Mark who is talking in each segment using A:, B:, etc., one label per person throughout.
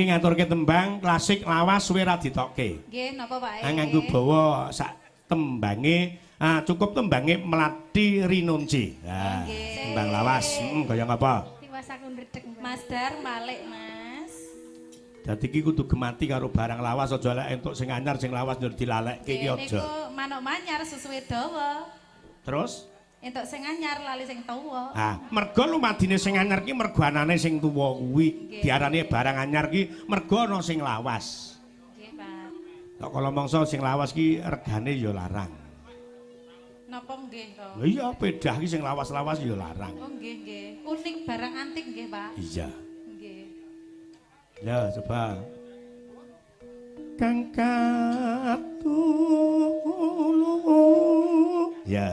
A: ngaturke tembang klasik lawas suwe ra ditokke.
B: Nggih, napa Pak?
A: Nganggo bawa sak tembange, cukup tembange Melati Rinunci. Nah, tembang lawas, kaya ngapa?
B: Tiwas aku ndredeg Mas Dar balik, Mas.
A: Dadi iki kudu gemati karo barang lawas aja lek entuk sing anyar sing lawas njur dilalekke iki aja.
B: Niku manuk manyar sesuai dawa.
A: Terus
B: entuk sing anyar lali sing tuwa.
A: Mergo lumadine sing anyar ki mergo anane sing tuwa kuwi. Diarani barang anyar ki mergo ana sing lawas.
B: Nggih, Pak.
A: Kok kala mangsa sing lawas ki regane ya larang.
B: Napa nggih to?
A: Lha iya pedah ki sing lawas-lawas ya larang.
B: Oh nggih, nggih. Unik barang antik nggih, Pak.
A: Iya.
B: Nggih.
A: Ya, coba. Kang katulu. Ya.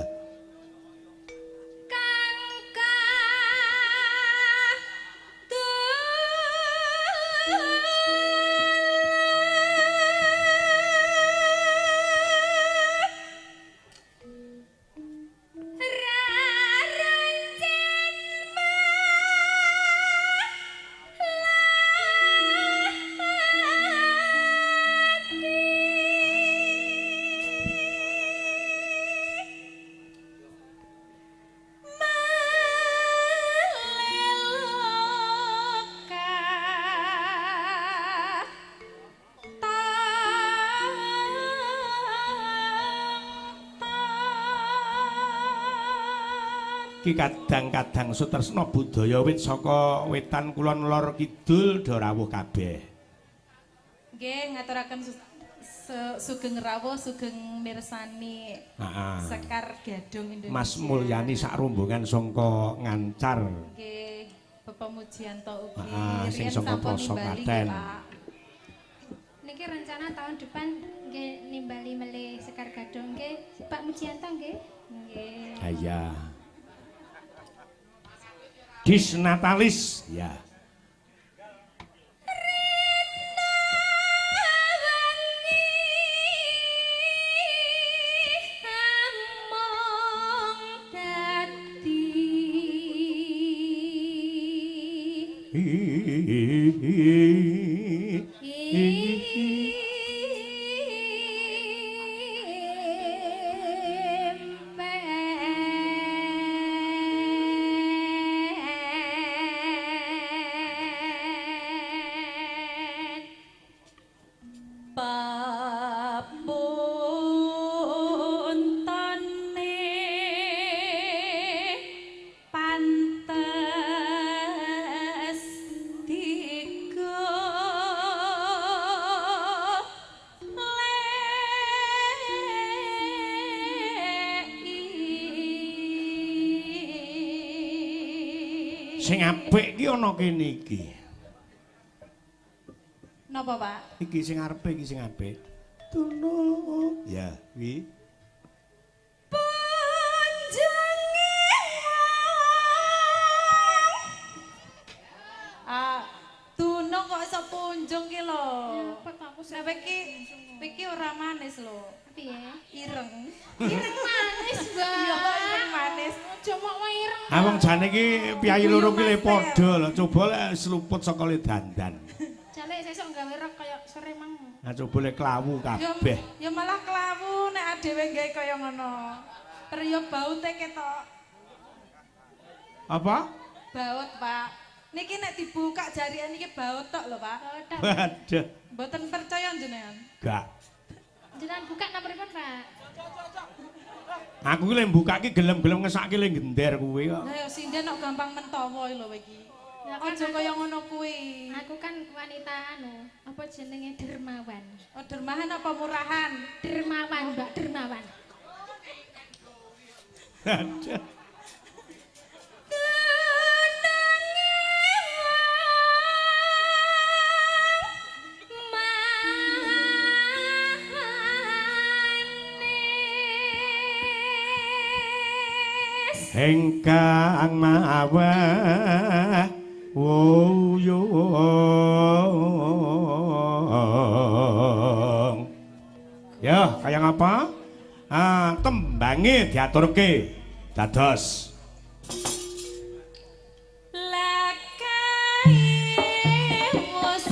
A: Ki kadang-kadang sutresna budaya wit saka wetan kulon lor kidul do rawuh kabeh.
B: Nggih, ngaturaken sugeng rawuh, sugeng mirsani Sekar Gadung Indonesia.
A: Mas Mulyani sak rombongan saka Ngancar.
B: Nggih, Bapak Mujianto ugi
A: sing saka Poso Klaten.
C: Niki rencana tahun depan nggih nimbali melih Sekar Gadung nggih, Pak Mujianto nggih. Nggih.
A: Iya. Dis Natalis, ya. Sing apik ki ana kene iki.
B: Napa, Pak?
A: Iki sing arepe iki sing apik. Tunu. Ya, kuwi.
B: Tunu kok iso punjung ki lho. Sampe iki ora manis lho.
C: Piye?
B: Ireng.
C: Ireng manis, Mbak.
B: Iya, ireng manis.
C: Aja mok ireng.
A: Wong jane iki piyayi loro ki le padha lho. Coba lek sluput saka le dandan.
C: Jale sesuk gawe rok kaya sore mang.
A: Coba le klawu kabeh.
B: Ya malah klawu nek adewe gawe kaya ngono. Terus baute ketok.
A: Apa?
B: Baut, Pak. Niki nek dibuka jarian iki baut tok lho, Pak.
A: Waduh.
B: Mboten percaya jenengan.
A: Enggak.
C: Jenengan buka napa pripun, Pak?
A: Aku ki lek buka ki gelem-gelem ngesake le gender kuwi kok.
B: Lah ya sinden kok gampang mentawa lho iki. Aja kaya ngono kuwi.
C: Aku kan wanita apa jenenge dermawan.
B: Oh, dermahan apa murahan?
C: Dermawan, Mbak, dermawan.
A: Aduh. Engkang mawa wuyung. Ya, kaya ngapa? Tembange diaturke dados
B: Lakai wis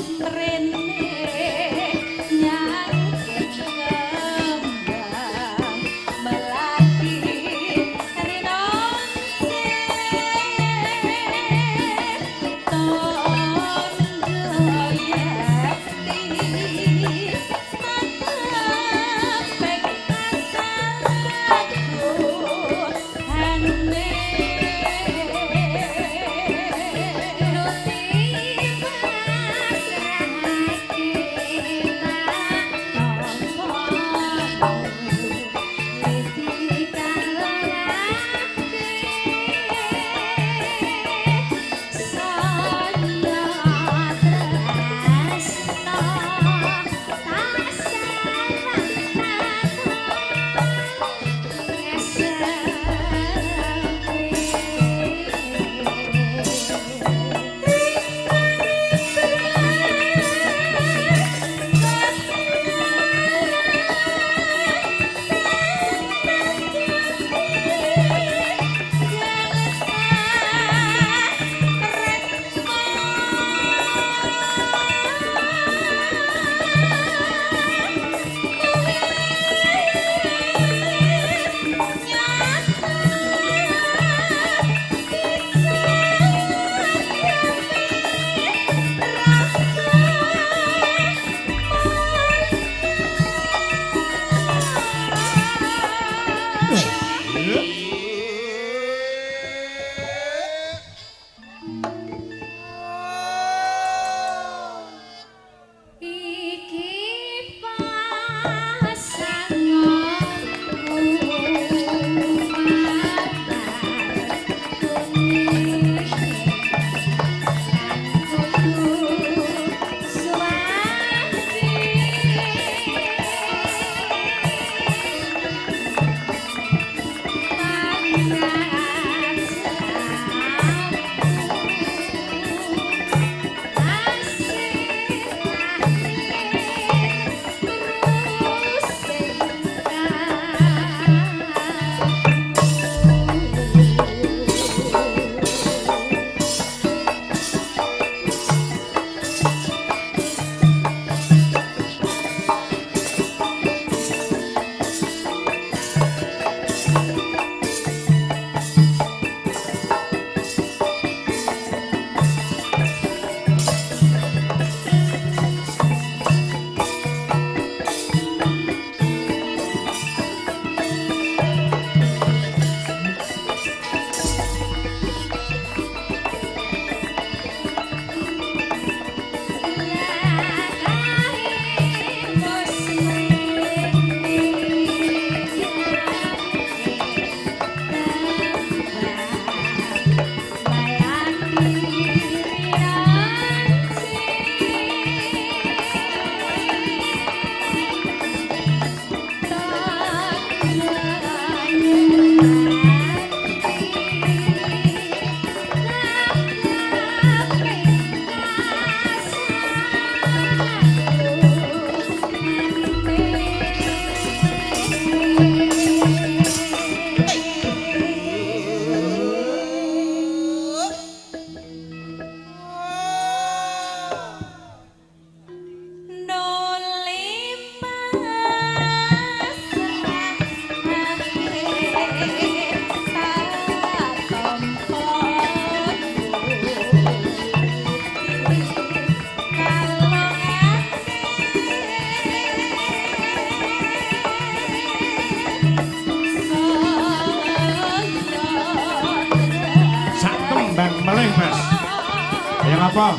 A: napa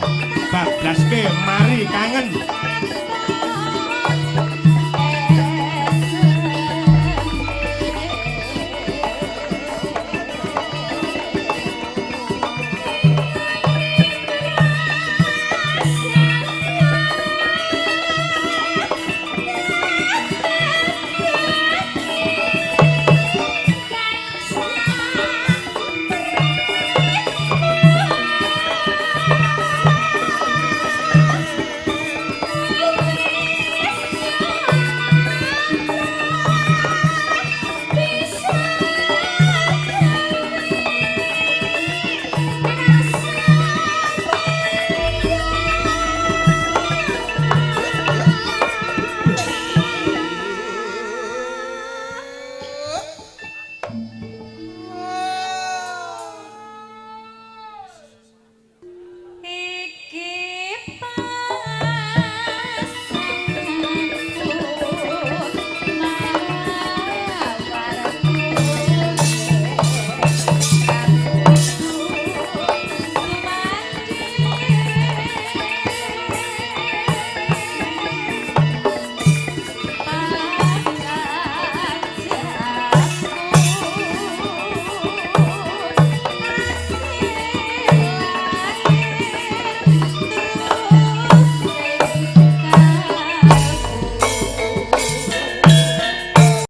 A: bablaske mari kangen